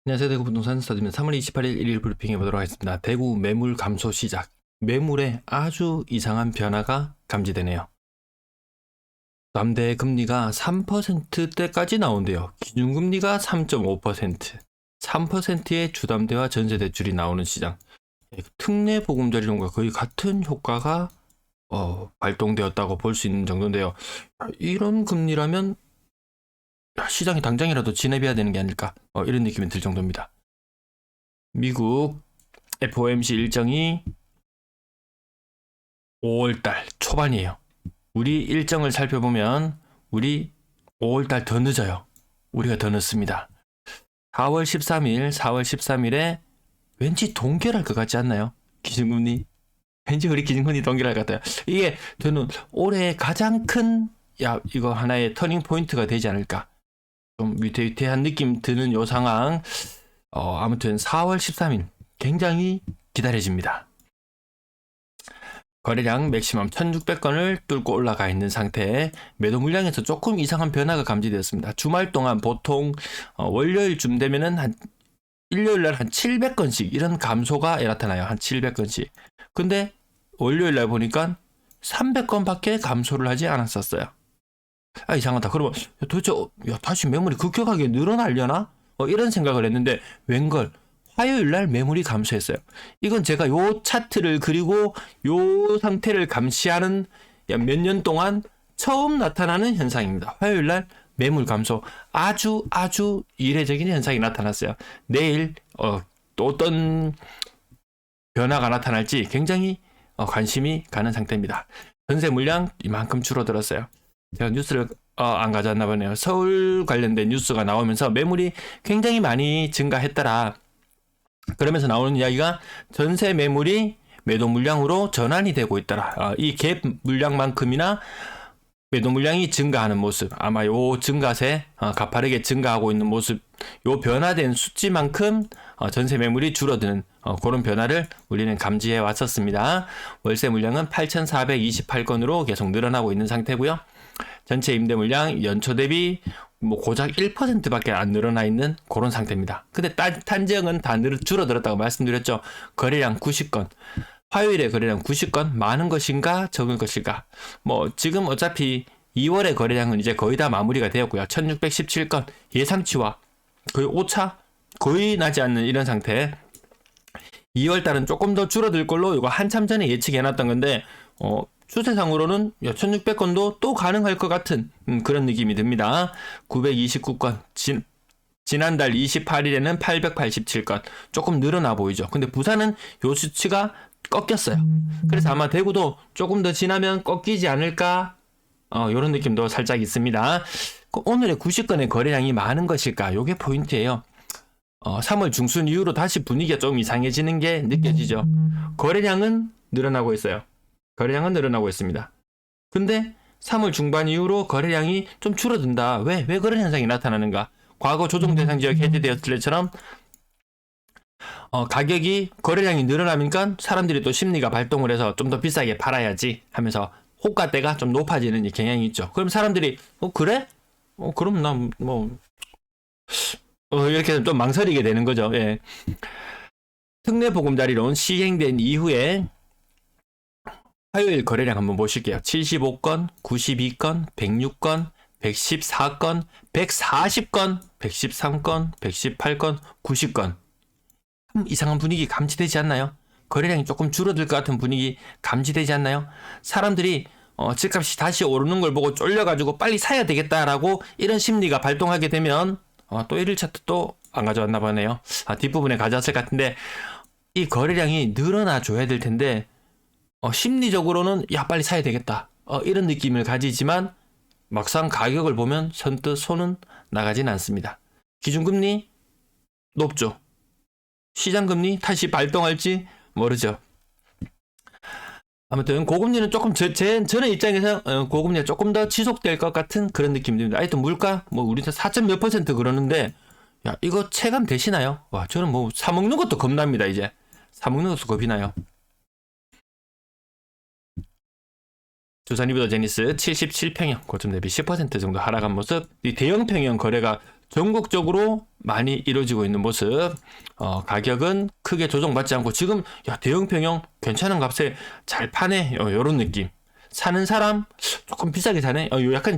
안녕하세요. 대구 부동산 스타디오입니다. 3월 28일 일일 브리핑해 보도록 하겠습니다. 대구 매물 감소 시작. 매물에 아주 이상한 변화가 감지되네요. 주담대 금리가 3%대까지 나온대요. 기준금리가 3.5%, 3%의 주담대와 전세대출이 나오는 시장. 특례 보금자리론과 거의 같은 효과가 발동되었다고 볼 수 있는 정도인데요. 이런 금리라면 시장이 당장이라도 진입해야 되는 게 아닐까, 이런 느낌이 들 정도입니다. 미국 FOMC 일정이 5월달 초반이에요. 우리 일정을 살펴보면 우리 5월달 더 늦어요. 우리가 더 늦습니다. 4월 13일에 왠지 동결할 것 같지 않나요? 기준금리. 왠지 우리 기준금리 동결할 것 같아요. 이게 저는 올해 가장 큰 이거 하나의 터닝 포인트가 되지 않을까. 좀 위태위태한 느낌 드는 요 상황. 아무튼 4월 13일 굉장히 기다려집니다. 거래량 맥시멈 1600건을 뚫고 올라가 있는 상태에 매도 물량에서 조금 이상한 변화가 감지되었습니다. 주말 동안 보통 월요일쯤 되면은 한 일요일날 한 700건씩 이런 감소가 나타나요. 한 700건씩. 근데 월요일날 보니까 300건밖에 감소를 하지 않았었어요. 이상하다. 그러면 도대체 다시 매물이 급격하게 늘어나려나? 이런 생각을 했는데 웬걸 화요일날 매물이 감소했어요. 이건 제가 요 차트를 그리고 요 상태를 감시하는 몇 년 동안 처음 나타나는 현상입니다. 화요일날 매물 감소, 아주 이례적인 현상이 나타났어요. 내일 또 어떤 변화가 나타날지 굉장히 관심이 가는 상태입니다. 전세 물량 이만큼 줄어들었어요. 제가 뉴스를 안 가져왔나 보네요. 서울 관련된 뉴스가 나오면서 매물이 굉장히 많이 증가했더라. 그러면서 나오는 이야기가 전세 매물이 매도 물량으로 전환이 되고 있더라. 이 갭 물량만큼이나 매도 물량이 증가하는 모습, 아마 요 증가세 가파르게 증가하고 있는 모습, 요 변화된 수치만큼 전세 매물이 줄어드는 그런 변화를 우리는 감지해 왔었습니다. 월세 물량은 8,428건으로 계속 늘어나고 있는 상태고요. 전체 임대 물량 연초 대비 고작 1%밖에 안 늘어나 있는 그런 상태입니다. 근데 단지역은 다 줄어들었다고 말씀드렸죠. 거래량 90건. 화요일에 거래량 90건 많은 것인가 적은 것인가. 지금 어차피 2월의 거래량은 이제 거의 다 마무리가 되었고요. 1617건 예상치와 거의 오차 거의 나지 않는 이런 상태. 2월 달은 조금 더 줄어들 걸로 이거 한참 전에 예측해 놨던 건데 추세상으로는 1600건도 또 가능할 것 같은 그런 느낌이 듭니다. 929건, 지난달 28일에는 887건, 조금 늘어나 보이죠. 근데 부산은 요 수치가 꺾였어요. 그래서 아마 대구도 조금 더 지나면 꺾이지 않을까, 요런 느낌도 살짝 있습니다. 오늘의 90건의 거래량이 많은 것일까, 요게 포인트예요. 3월 중순 이후로 다시 분위기가 좀 이상해지는 게 느껴지죠. 거래량은 늘어나고 있어요. 거래량은 늘어나고 있습니다. 근데 3월 중반 이후로 거래량이 좀 줄어든다. 왜 그런 현상이 나타나는가? 과거 조정 대상 지역 해제되었을 때처럼 가격이 거래량이 늘어나니까 사람들이 또 심리가 발동을 해서 좀 더 비싸게 팔아야지 하면서 호가대가 좀 높아지는 경향이 있죠. 그럼 사람들이 그래? 그럼 나 이렇게 좀 망설이게 되는 거죠. 예. 특례 보금자리론 시행된 이후에 화요일 거래량 한번 보실게요. 75건, 92건, 106건, 114건, 140건, 113건, 118건, 90건. 이상한 분위기 감지되지 않나요? 거래량이 조금 줄어들 것 같은 분위기 감지되지 않나요? 사람들이 집값이 다시 오르는 걸 보고 쫄려가지고 빨리 사야 되겠다라고 이런 심리가 발동하게 되면 또 1일 차트 또 안 가져왔나 보네요. 뒷부분에 가져왔을 것 같은데 이 거래량이 늘어나 줘야 될 텐데 심리적으로는 빨리 사야 되겠다 이런 느낌을 가지지만 막상 가격을 보면 선뜻 손은 나가진 않습니다. 기준금리 높죠. 시장금리 다시 발동할지 모르죠. 아무튼 고금리는 조금 저는 입장에서 고금리가 조금 더 지속될 것 같은 그런 느낌이 듭니다. 하여튼 물가 우리도 4몇 % 그러는데 이거 체감 되시나요? 저는 사먹는 것도 겁납니다. 이제 사먹는 것도 겁이 나요. 두산 리버더 제니스 77평형 고점 대비 10% 정도 하락한 모습. 이 대형평형 거래가 전국적으로 많이 이루어지고 있는 모습. 가격은 크게 조정받지 않고 지금 대형 평형 괜찮은 값에 잘 파네. 요런 느낌. 사는 사람 조금 비싸게 사네.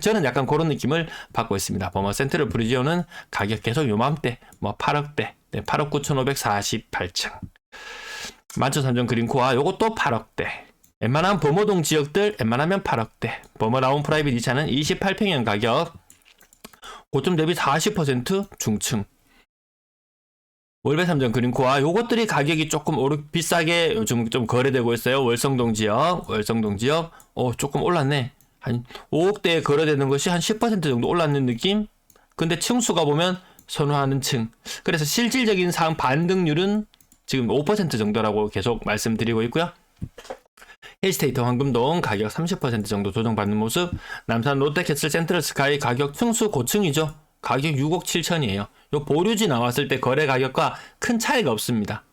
저는 약간 그런 느낌을 받고 있습니다. 버머 센트럴 브리지오는 가격 계속 요맘때 8억대. 네, 8억 9,548층. 만천 3점 그린코아 요것도 8억대. 웬만한 범어동 지역들 웬만하면 8억대. 버머라운 프라이빗 2차는 28평형 가격 고점 대비 40% 중층. 월배 3점 그린코아 요것들이 가격이 조금 비싸게 요즘 좀 거래되고 있어요. 월성동 지역 조금 올랐네. 한 5억대에 거래되는 것이 한 10% 정도 올랐는 느낌. 근데 층수가 보면 선호하는 층. 그래서 실질적인 상 반등률은 지금 5% 정도라고 계속 말씀드리고 있고요. 힐스테이트 황금동 가격 30% 정도 조정받는 모습. 남산 롯데캐슬 센트럴 스카이 가격 층수 고층이죠. 가격 6억 7천이에요. 요 보류지 나왔을 때 거래 가격과 큰 차이가 없습니다.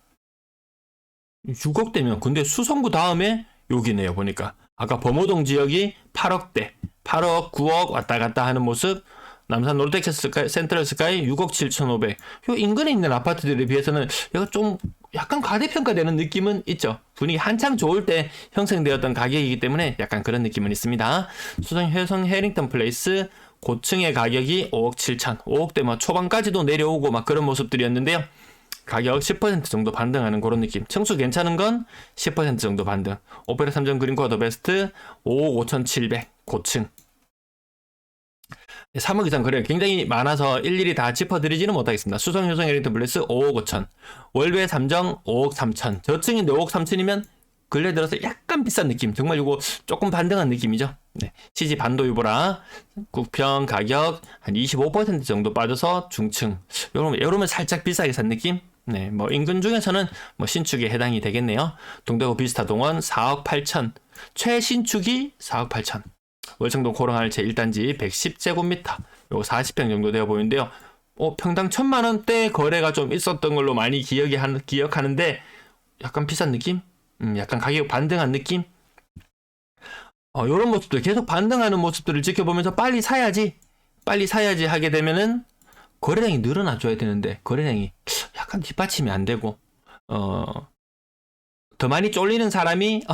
6억대면 근데 수성구 다음에 여기네요. 보니까 아까 범호동 지역이 8억대 8억 9억 왔다 갔다 하는 모습. 남산 롯데캐슬 센트럴 스카이 6억 7,500. 요 인근에 있는 아파트들에 비해서는 이거 좀 약간 과대평가되는 느낌은 있죠. 분위기 한창 좋을 때 형성되었던 가격이기 때문에 약간 그런 느낌은 있습니다. 수성 효성 해링턴 플레이스 고층의 가격이 5억 7천, 5억대 초반까지도 내려오고 그런 모습들이었는데요. 가격 10% 정도 반등하는 그런 느낌. 층수 괜찮은 건 10% 정도 반등. 오페라 3점 그린코어 더 베스트 5억 5,700 고층. 3억 이상 거래가 굉장히 많아서 일일이 다 짚어드리지는 못하겠습니다. 수성 효성 해링턴 플레이스 5억 5천, 월배 3정 5억 3천. 저층인데 5억 3천이면 근래 들어서 약간 비싼 느낌. 정말 이거 조금 반등한 느낌이죠. 네. CG 반도 유보라 국평 가격 한 25% 정도 빠져서 중층. 요러면 살짝 비싸게 산 느낌. 네. 인근 중에서는 신축에 해당이 되겠네요. 동대구 비스타 동원 4억 8천. 최신축이 4억 8천. 월성동 코롱할 제1단지 110제곱미터. 요거 40평 정도 되어 보이는데요. 평당 1,000만원대 거래가 좀 있었던 걸로 많이 기억하는데 약간 비싼 느낌? 약간 가격 반등한 느낌? 요런 모습들 계속 반등하는 모습들을 지켜보면서 빨리 사야지 하게 되면은 거래량이 늘어나줘야 되는데 거래량이 약간 뒷받침이 안 되고 더 많이 쫄리는 사람이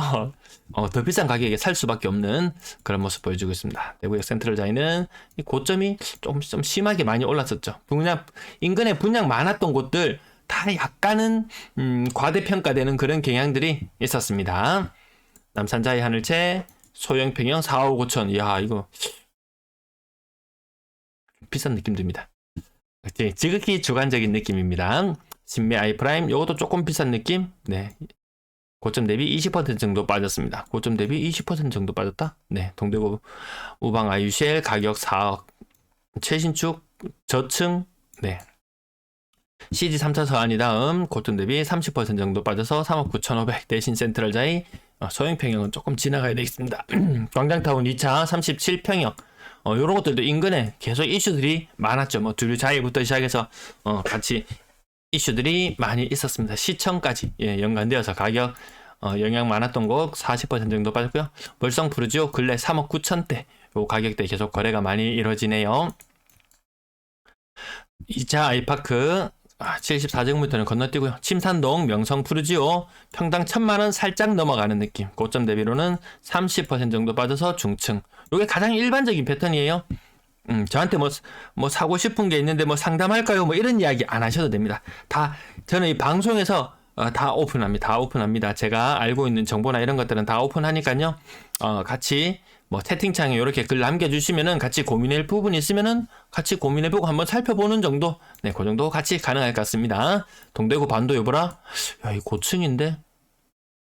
더 비싼 가격에 살 수밖에 없는 그런 모습 보여주고 있습니다. 내구역 센트럴 자이는 고점이 좀 심하게 많이 올랐었죠. 인근에 분양 많았던 곳들 다 약간은 과대평가되는 그런 경향들이 있었습니다. 남산자이 하늘채 소형평형 4억 5천. 이야 이거 비싼 느낌 듭니다. 지극히 주관적인 느낌입니다. 신매 아이프라임 요것도 조금 비싼 느낌. 네. 고점 대비 20% 정도 빠졌습니다. 고점 대비 20% 정도 빠졌다. 네. 동대구 우방 아유쉘 가격 4억. 최신축 저층. 네. CG 3차 서안이 다음 고점 대비 30% 정도 빠져서 3억 9,500. 대신 센트럴자이 소형평형은 조금 지나가야 되겠습니다. 광장타운 2차 37평형. 요런 것들도 인근에 계속 이슈들이 많았죠. 두류자이부터 시작해서 같이 이슈들이 많이 있었습니다. 시청까지 연관되어서 가격 영향 많았던 곳 40% 정도 빠졌고요. 월성 푸르지오 근래 3억 9천대 요 가격대 계속 거래가 많이 이루어지네요. 2차 아이파크 74제곱미터는 건너뛰고요. 침산동 명성 푸르지오 평당 1,000만원 살짝 넘어가는 느낌. 고점 대비로는 30% 정도 빠져서 중층. 요게 가장 일반적인 패턴이에요. 저한테 사고 싶은 게 있는데 상담할까요? 이런 이야기 안 하셔도 됩니다. 저는 이 방송에서 다 오픈합니다. 제가 알고 있는 정보나 이런 것들은 다 오픈하니까요. 같이 채팅창에 이렇게 글 남겨주시면은 같이 고민할 부분이 있으면은 같이 고민해보고 한번 살펴보는 정도. 네, 그 정도 같이 가능할 것 같습니다. 동대구 반도 여보라. 이 고층인데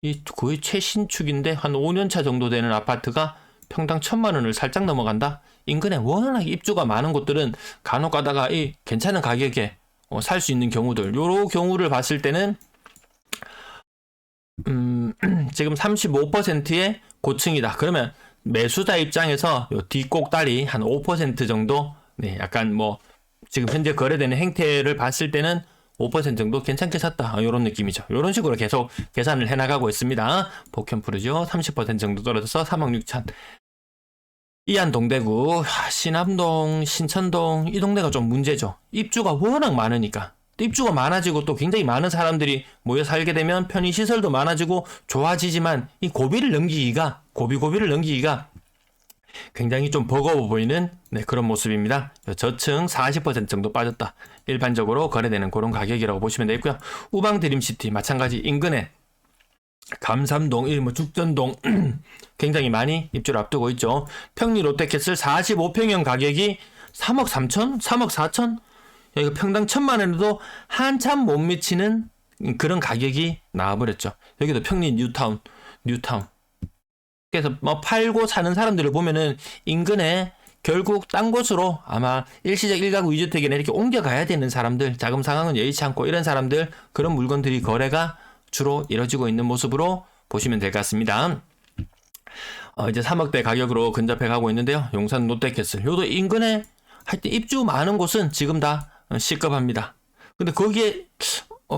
이 거의 최신축인데 한 5년차 정도 되는 아파트가 평당 1,000만원을 살짝 넘어간다. 인근에 워낙 입주가 많은 곳들은 간혹 가다가 이 괜찮은 가격에 살 수 있는 경우들. 요런 경우를 봤을 때는 지금 35%의 고층이다. 그러면 매수자 입장에서 요 뒷꼭다리 한 5% 정도, 네, 약간 지금 현재 거래되는 행태를 봤을 때는 5% 정도 괜찮게 샀다. 이런 느낌이죠. 이런 식으로 계속 계산을 해나가고 있습니다. 복현 푸르지오 30% 정도 떨어져서 3억 6천. 이안 동대구, 신암동, 신천동 이 동네가 좀 문제죠. 입주가 워낙 많으니까. 또 입주가 많아지고 또 굉장히 많은 사람들이 모여 살게 되면 편의시설도 많아지고 좋아지지만 이 고비를 넘기기가 굉장히 좀 버거워 보이는 그런 모습입니다. 저층 40% 정도 빠졌다. 일반적으로 거래되는 그런 가격이라고 보시면 되겠고요. 우방 드림시티 마찬가지 인근에 감삼동, 죽전동 굉장히 많이 입주를 앞두고 있죠. 평리 롯데캐슬 45평형 가격이 3억 3천? 3억 4천? 여기 평당 1,000만 원에도 한참 못 미치는 그런 가격이 나와버렸죠. 여기도 평리 뉴타운. 그래서 뭐 팔고 사는 사람들을 보면은 인근에 결국 딴 곳으로 아마 일시적 1가구 2주택이나 이렇게 옮겨가야 되는 사람들, 자금 상황은 여의치 않고 이런 사람들, 그런 물건들이 거래가 주로 이뤄지고 있는 모습으로 보시면 될 것 같습니다. 이제 3억대 가격으로 근접해 가고 있는데요. 용산 롯데캐슬. 요도 인근에 하여튼 입주 많은 곳은 지금 다 시급합니다. 근데 거기에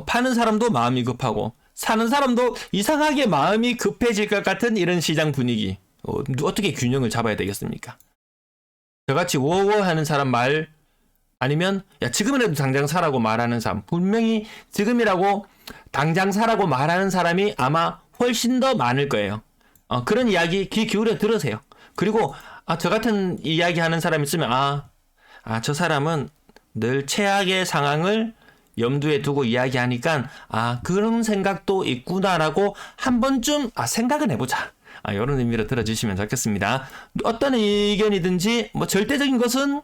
파는 사람도 마음이 급하고 사는 사람도 이상하게 마음이 급해질 것 같은 이런 시장 분위기. 어떻게 균형을 잡아야 되겠습니까? 저같이 워워 하는 사람 말 아니면 야 지금이라도 당장 사라고 말하는 사람, 분명히 지금이라고 당장 사라고 말하는 사람이 아마 훨씬 더 많을 거예요. 그런 이야기 귀 기울여 들으세요. 그리고 저 같은 이야기 하는 사람 있으면 저 사람은 늘 최악의 상황을 염두에 두고 이야기하니까 그런 생각도 있구나라고 한 번쯤 생각은 해보자. 이런 의미로 들어주시면 좋겠습니다. 어떤 의견이든지 뭐 절대적인 것은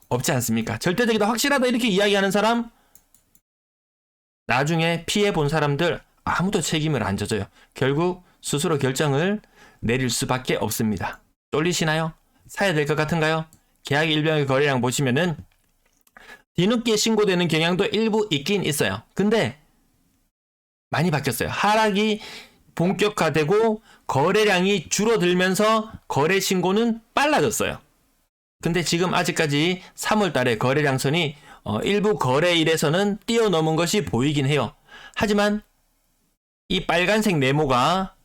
없지 않습니까? 절대적이다 확실하다 이렇게 이야기하는 사람 나중에 피해 본 사람들 아무도 책임을 안 져줘요. 결국 스스로 결정을 내릴 수밖에 없습니다. 쫄리시나요? 사야 될 것 같은가요? 계약 일병의 거래량 보시면은 뒤늦게 신고되는 경향도 일부 있긴 있어요. 근데 많이 바뀌었어요. 하락이 본격화되고 거래량이 줄어들면서 거래 신고는 빨라졌어요. 근데 지금 아직까지 3월 달에 거래량선이 일부 거래일에서는 뛰어넘은 것이 보이긴 해요. 하지만 이 빨간색 네모가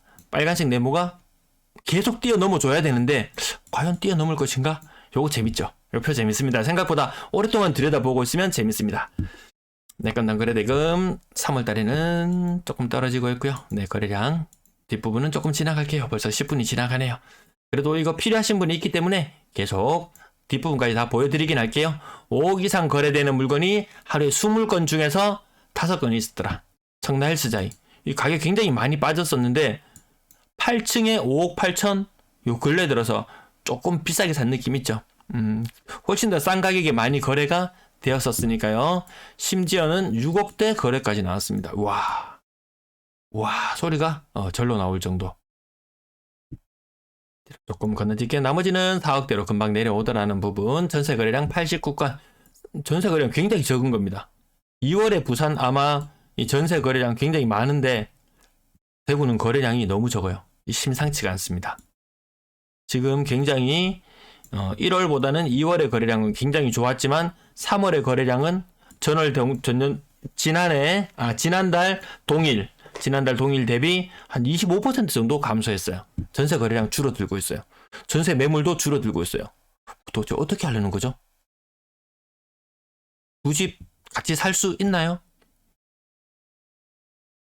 계속 뛰어넘어 줘야 되는데 과연 뛰어넘을 것인가? 요거 재밌죠? 요 표 재밌습니다. 생각보다 오랫동안 들여다보고 있으면 재밌습니다. 건당 거래대금 3월 달에는 조금 떨어지고 있고요. 거래량 뒷부분은 조금 지나갈게요. 벌써 10분이 지나가네요. 그래도 이거 필요하신 분이 있기 때문에 계속 뒷부분까지 다 보여드리긴 할게요. 5억 이상 거래되는 물건이 하루에 20건 중에서 5건이 있었더라. 청라 헬스자이. 이 가격 굉장히 많이 빠졌었는데 8층에 5억 8천? 요 근래 들어서 조금 비싸게 산 느낌 있죠. 훨씬 더 싼 가격에 많이 거래가 되었었으니까요. 심지어는 6억대 거래까지 나왔습니다. 와 소리가 절로 나올 정도. 조금 건너뛸게. 나머지는 4억대로 금방 내려오더라는 부분. 전세 거래량 89건. 전세 거래량 굉장히 적은 겁니다. 2월에 부산 아마 이 전세 거래량 굉장히 많은데 대구는 거래량이 너무 적어요. 심상치가 않습니다. 지금 굉장히 1월보다는 2월의 거래량은 굉장히 좋았지만 3월의 거래량은 지난달 동일 대비 한 25% 정도 감소했어요. 전세 거래량 줄어들고 있어요. 전세 매물도 줄어들고 있어요. 도대체 어떻게 하려는 거죠? 두 집 같이 살 수 있나요?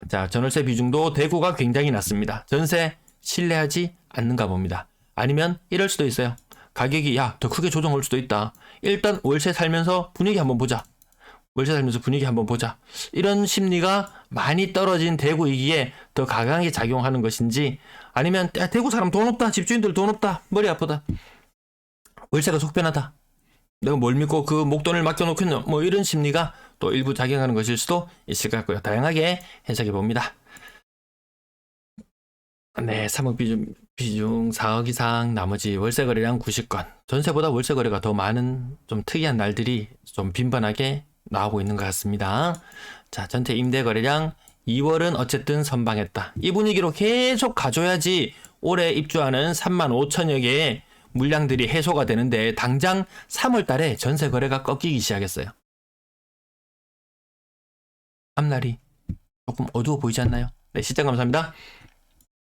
자, 전월세 비중도 대구가 굉장히 낮습니다. 전세 신뢰하지 않는가 봅니다. 아니면 이럴 수도 있어요. 가격이 더 크게 조정할 수도 있다. 일단 월세 살면서 분위기 한번 보자. 이런 심리가 많이 떨어진 대구이기에 더 강하게 작용하는 것인지 아니면 대구 사람 돈 없다. 집주인들 돈 없다. 머리 아프다. 월세가 속편하다. 내가 뭘 믿고 그 목돈을 맡겨놓겠노. 뭐 이런 심리가 또 일부 작용하는 것일 수도 있을 것 같고요. 다양하게 해석해 봅니다. 3억 비중 4억 이상, 나머지 월세 거래량 90건. 전세보다 월세 거래가 더 많은 좀 특이한 날들이 좀 빈번하게 나오고 있는 것 같습니다. 자, 전체 임대 거래량 2월은 어쨌든 선방했다. 이 분위기로 계속 가줘야지 올해 입주하는 3만 5천여 개의 물량들이 해소가 되는데 당장 3월 달에 전세 거래가 꺾이기 시작했어요. 앞날이 조금 어두워 보이지 않나요? 시청 감사합니다.